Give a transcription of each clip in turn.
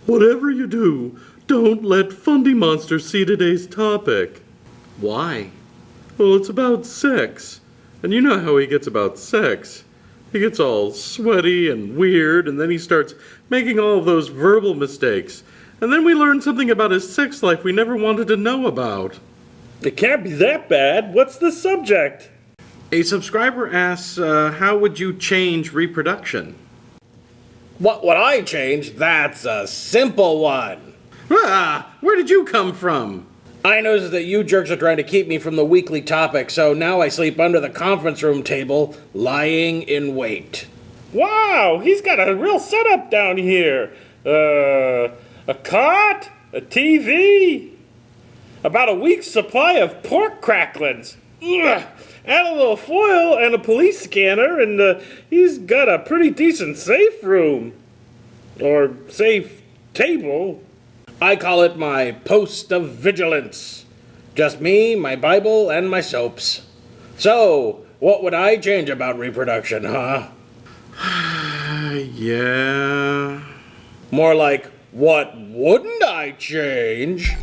Whatever you do, don't let Fundy Monster see today's topic. Why? Well, it's about sex. And you know how he gets about sex. He gets all sweaty and weird, and then he starts making all of those verbal mistakes. And then we learn something about his sex life we never wanted to know about. It can't be that bad. What's the subject? A subscriber asks, how would you change reproduction? What would I change? That's a simple one. Where did you come from? I noticed that you jerks are trying to keep me from the weekly topic, so now I sleep under the conference room table, lying in wait. Wow, he's got a real setup down here. A cot, a TV, about a week's supply of pork cracklings. Ugh. Add a little foil and a police scanner, and he's got a pretty decent safe room. Or safe table. I call it my post of vigilance. Just me, my Bible, and my soaps. So, what would I change about reproduction, huh? Yeah. More like, what wouldn't I change?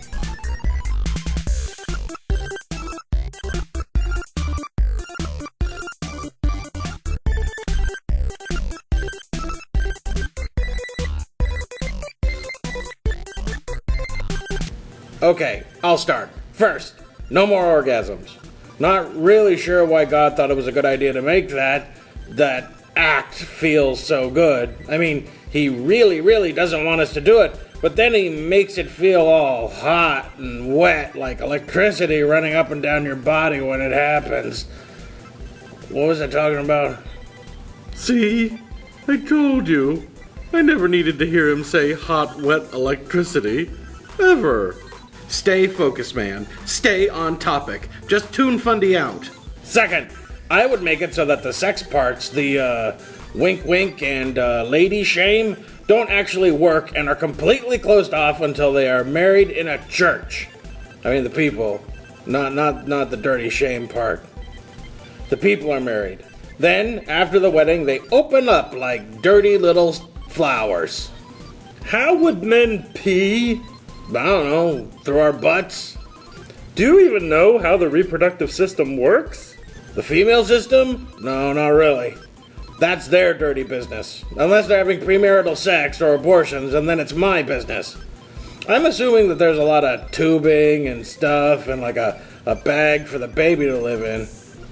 Okay, I'll start. First, no more orgasms. Not really sure why God thought it was a good idea to make that act feel so good. I mean, he really doesn't want us to do it, but then he makes it feel all hot and wet, like electricity running up and down your body when it happens. What was I talking about? See? I told you. I never needed to hear him say hot, wet electricity. Ever. Stay focused, man. Stay on topic. Just tune Fundy out. Second, I would make it so that the sex parts, the wink wink and lady shame, don't actually work and are completely closed off until they are married in a church. I mean the people, not the dirty shame part. The people are married. Then, after the wedding, they open up like dirty little flowers. How would men pee? I don't know, through our butts? Do you even know how the reproductive system works? The female system? No, not really. That's their dirty business. Unless they're having premarital sex or abortions, and then it's my business. I'm assuming that there's a lot of tubing and stuff and like a bag for the baby to live in.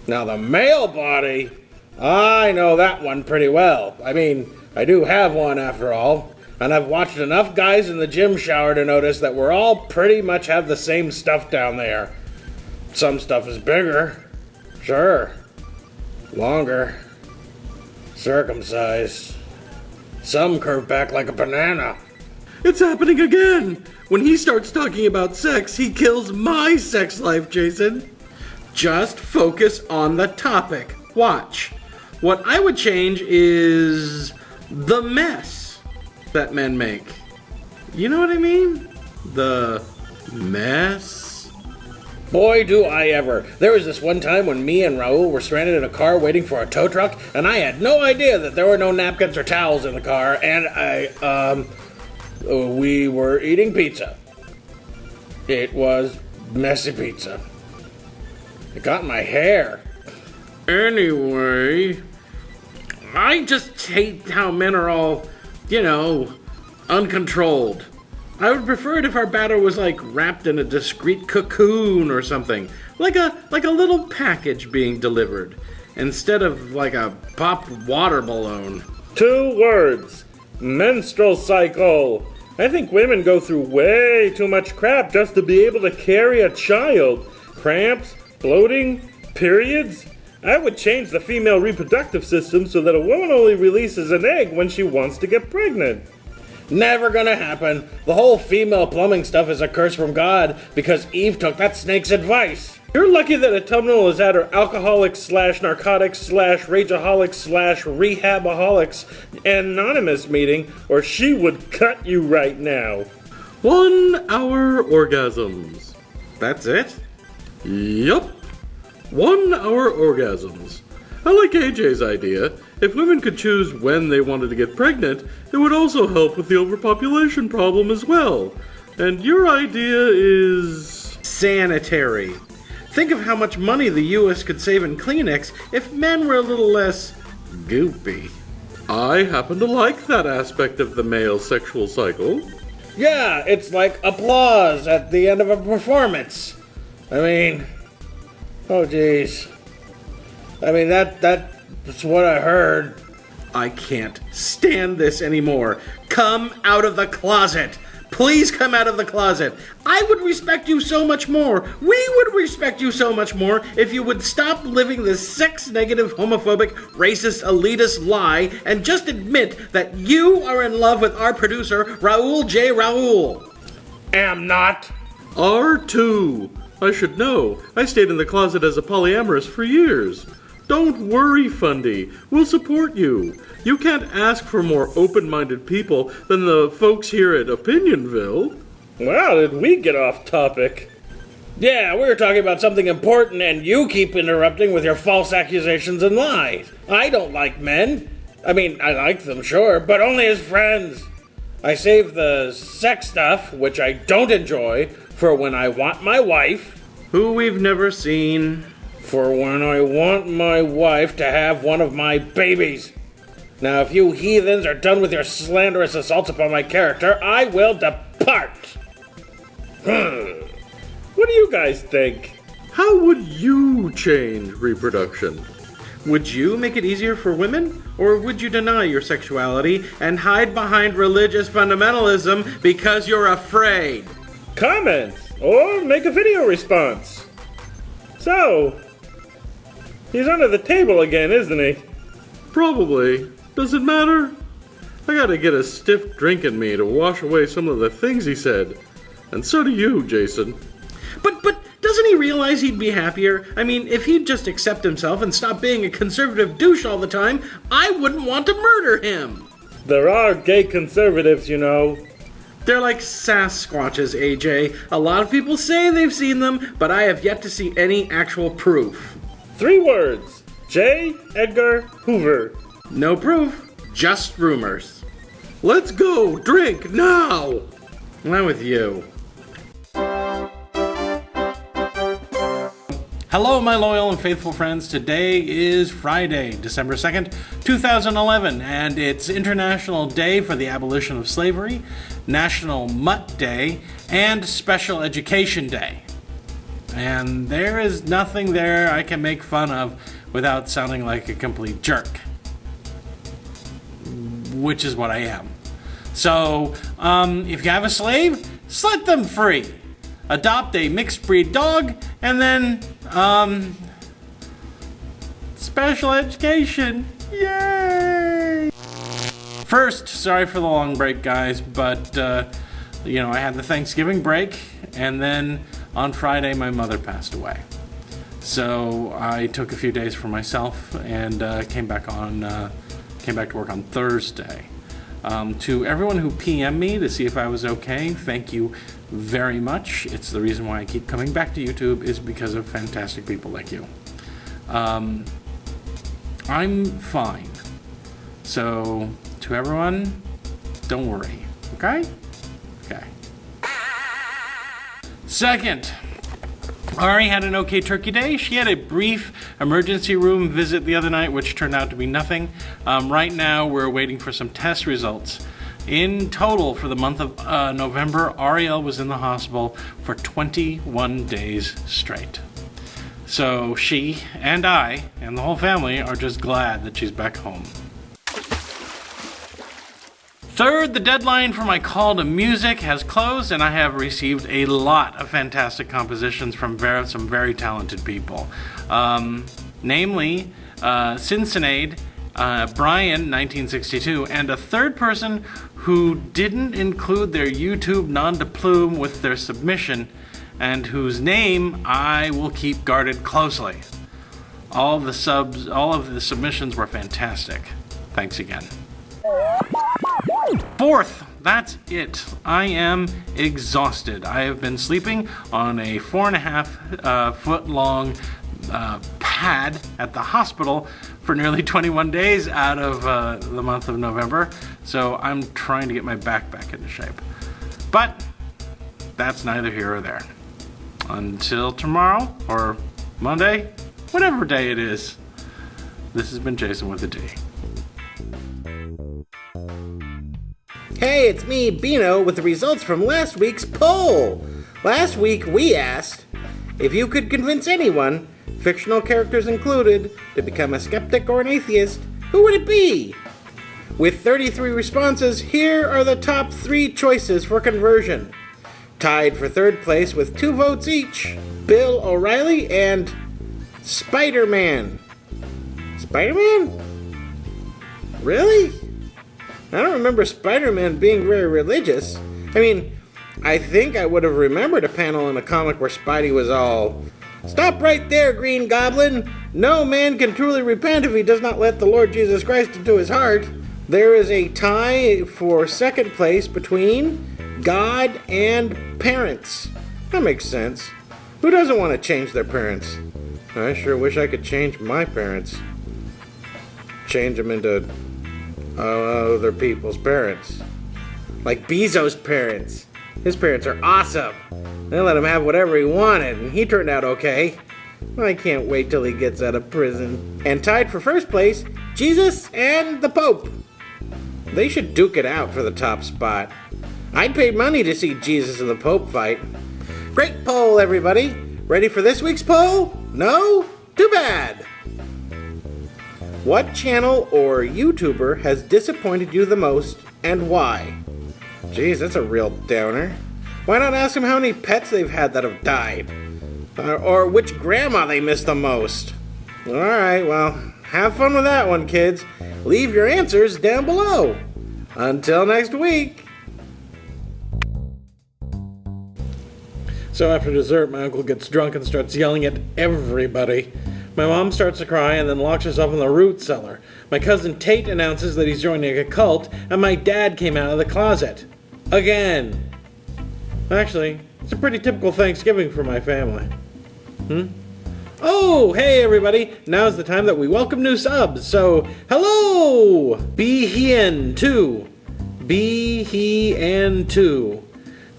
Now the male body, I know that one pretty well. I mean, I do have one after all. And I've watched enough guys in the gym shower to notice that we're all pretty much have the same stuff down there. Some stuff is bigger. Sure. Longer. Circumcised. Some curve back like a banana. It's happening again. When he starts talking about sex, he kills my sex life, Jason. Just focus on the topic. Watch. What I would change is the mess that men make. You know what I mean? The mess. Boy, do I ever. There was this one time when me and Raul were stranded in a car waiting for a tow truck, and I had no idea that there were no napkins or towels in the car, and we were eating pizza. It was messy pizza. It got in my hair. Anyway, I just hate how men are all, uncontrolled. I would prefer it if our batter was wrapped in a discreet cocoon or something, like a little package being delivered, instead of like a popped water balloon. 2 words. Menstrual cycle. I think women go through way too much crap just to be able to carry a child. Cramps, bloating, periods. I would change the female reproductive system so that a woman only releases an egg when she wants to get pregnant. Never gonna happen. The whole female plumbing stuff is a curse from God because Eve took that snake's advice. You're lucky that Autumnal is at her alcoholics/narcotics/rageaholics/rehabaholics anonymous meeting, or she would cut you right now. 1 hour orgasms. That's it? Yup. 1 hour orgasms. I like AJ's idea. if women could choose when they wanted to get pregnant, it would also help with the overpopulation problem as well. And your idea is... sanitary. Think of how much money the U.S. could save in Kleenex if men were a little less goopy. I happen to like that aspect of the male sexual cycle. Yeah, it's like applause at the end of a performance. I mean, oh geez. I mean, that's what I heard. I can't stand this anymore. Come out of the closet. Please come out of the closet. I would respect you so much more. We would respect you so much more if you would stop living this sex-negative, homophobic, racist, elitist lie and just admit that you are in love with our producer, Raul J. Raul. Am not. R2. I should know. I stayed in the closet as a polyamorous for years. Don't worry, Fundy. We'll support you. You can't ask for more open-minded people than the folks here at Opinion-Ville. Wow, did we get off topic? Yeah, we were talking about something important and you keep interrupting with your false accusations and lies. I don't like men. I mean, I like them, sure, but only as friends. I save the sex stuff, which I don't enjoy, for when I want my wife. Who we've never seen. For when I want my wife to have one of my babies. Now, if you heathens are done with your slanderous assaults upon my character, I will depart. What do you guys think? How would you change reproduction? Would you make it easier for women? Or would you deny your sexuality and hide behind religious fundamentalism because you're afraid? Comment or make a video response. So, he's under the table again, isn't he? Probably. Does it matter? I gotta get a stiff drink in me to wash away some of the things he said. And so do you, Jason. But doesn't he realize he'd be happier? I mean, if he'd just accept himself and stop being a conservative douche all the time, I wouldn't want to murder him. There are gay conservatives, you know. They're like Sasquatches, AJ. A lot of people say they've seen them, but I have yet to see any actual proof. 3 words. J. Edgar Hoover. No proof, just rumors. Let's go! Drink now! I'm with you. Hello, my loyal and faithful friends. Today is Friday, December 2nd, 2011, and it's International Day for the Abolition of Slavery, National Mutt Day, and Special Education Day. And there is nothing there I can make fun of without sounding like a complete jerk. Which is what I am. So, if you have a slave, set them free. Adopt a mixed breed dog, and then, special education. Yay! First, sorry for the long break, guys, but, I had the Thanksgiving break, and then on Friday, my mother passed away. So I took a few days for myself and came back to work on Thursday. To everyone who PM'd me to see if I was okay, thank you very much. It's the reason why I keep coming back to YouTube is because of fantastic people like you. I'm fine. So, to everyone, don't worry. Okay? Okay. Second, Ari had an okay turkey day. She had a brief emergency room visit the other night, which turned out to be nothing. Right now, we're waiting for some test results. In total, for the month of November, Ariel was in the hospital for 21 days straight. So she and I and the whole family are just glad that she's back home. Third, the deadline for my call to music has closed, and I have received a lot of fantastic compositions from some very talented people. Namely, Cincinnati, Brian, 1962, and a third person who didn't include their YouTube nom de plume with their submission, and whose name I will keep guarded closely. All of the submissions were fantastic. Thanks again. Fourth, that's it. I am exhausted. I have been sleeping on a 4.5 foot long had at the hospital for nearly 21 days out of the month of November. So I'm trying to get my back into shape. But that's neither here or there. Until tomorrow or Monday, whatever day it is, this has been Jason with a D. Hey, it's me, Bino, with the results from last week's poll. Last week we asked if you could convince anyone, fictional characters included, to become a skeptic or an atheist, who would it be? With 33 responses, here are the top 3 choices for conversion. Tied for third place with 2 votes each, Bill O'Reilly and Spider-Man. Spider-Man? Really? I don't remember Spider-Man being very religious. I mean, I think I would have remembered a panel in a comic where Spidey was all, "Stop right there, Green Goblin! No man can truly repent if he does not let the Lord Jesus Christ into his heart." There is a tie for second place between God and parents. That makes sense. Who doesn't want to change their parents? I sure wish I could change my parents. Change them into other people's parents. Like Bezos' parents. His parents are awesome. They let him have whatever he wanted, and he turned out okay. I can't wait till he gets out of prison. And tied for first place, Jesus and the Pope. They should duke it out for the top spot. I'd pay money to see Jesus and the Pope fight. Great poll, everybody. Ready for this week's poll? No? Too bad. What channel or YouTuber has disappointed you the most, and why? Geez, that's a real downer. Why not ask them how many pets they've had that have died? Or which grandma they miss the most? Alright, well, have fun with that one, kids. Leave your answers down below. Until next week. So after dessert, my uncle gets drunk and starts yelling at everybody. My mom starts to cry and then locks herself in the root cellar. My cousin Tate announces that he's joining a cult, and my dad came out of the closet. Again. Actually, it's a pretty typical Thanksgiving for my family. Oh, hey everybody! Now's the time that we welcome new subs. So, hello! Beheen2. Beheen2.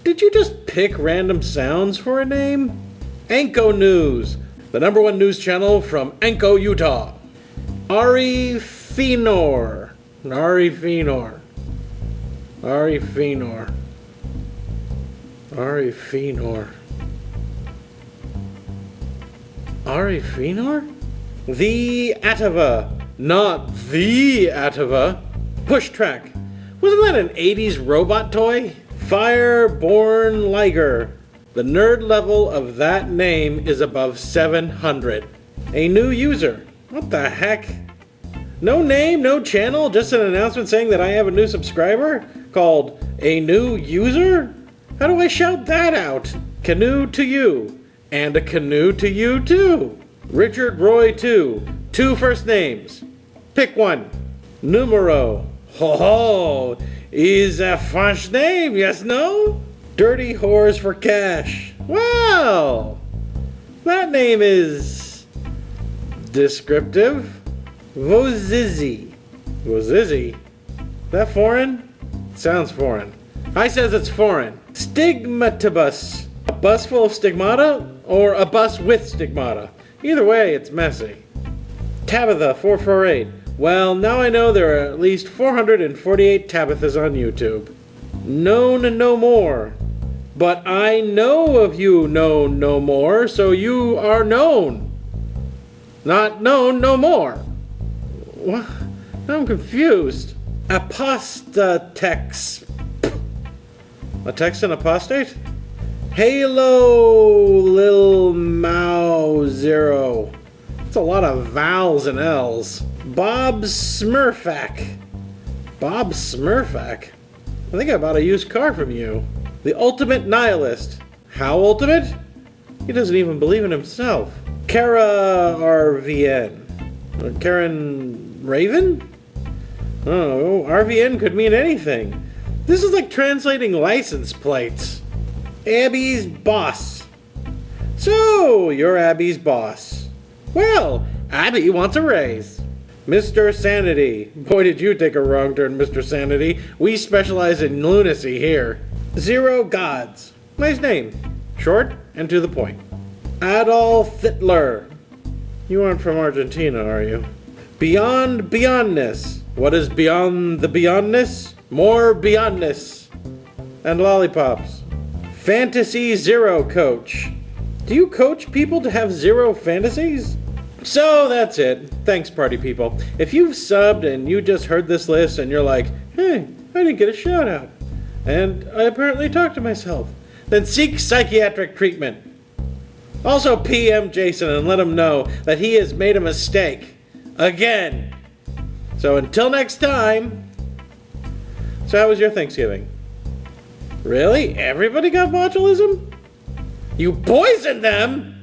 Did you just pick random sounds for a name? Anko News, the #1 news channel from Anko, Utah. Ari Fenor. Ari Fenor. Ari Fenor. Ari Fenor. Ari Fenor? The Atava. Not the Atava. Push Track. Wasn't that an 80s robot toy? Fireborn Liger. The nerd level of that name is above 700. A new user. What the heck? No name, no channel, just an announcement saying that I have a new subscriber called a new user? How do I shout that out? Canoe to you. And a canoe to you too. Richard Roy 2. 2 first names. Pick one. Numero. Ho ho. Is a first name, yes, no? Dirty Whores for Cash. Well, that name is descriptive. Vozizi. Vozizi? That foreign? Sounds foreign. I says it's foreign. Stigmatibus. A bus full of stigmata or a bus with stigmata? Either way, it's messy. Tabitha 448. Well, now I know there are at least 448 Tabithas on YouTube. Known no more. But I know of you known no more, so you are known. Not known no more. What? I'm confused. Apostatex. A text and apostate? Halo Lil Mao Zero. That's a lot of vowels and L's. Bob Smurfak. Bob Smurfak? I think I bought a used car from you. The Ultimate Nihilist. How ultimate? He doesn't even believe in himself. Kara RVN. Karen Raven? Oh, RVN could mean anything. This is like translating license plates. Abby's boss. So, you're Abby's boss. Well, Abby wants a raise. Mr. Sanity. Boy, did you take a wrong turn, Mr. Sanity. We specialize in lunacy here. Zero Gods. Nice name. Short and to the point. Adolf Hitler. You aren't from Argentina, are you? Beyond Beyondness. What is beyond the beyondness? More beyondness. And lollipops. Fantasy Zero Coach. Do you coach people to have zero fantasies? So that's it. Thanks, party people. If you've subbed and you just heard this list and you're like, hey, I didn't get a shout out, and I apparently talked to myself, then seek psychiatric treatment. Also PM Jason and let him know that he has made a mistake. Again. So until next time. So how was your Thanksgiving? Really? Everybody got botulism? You poisoned them?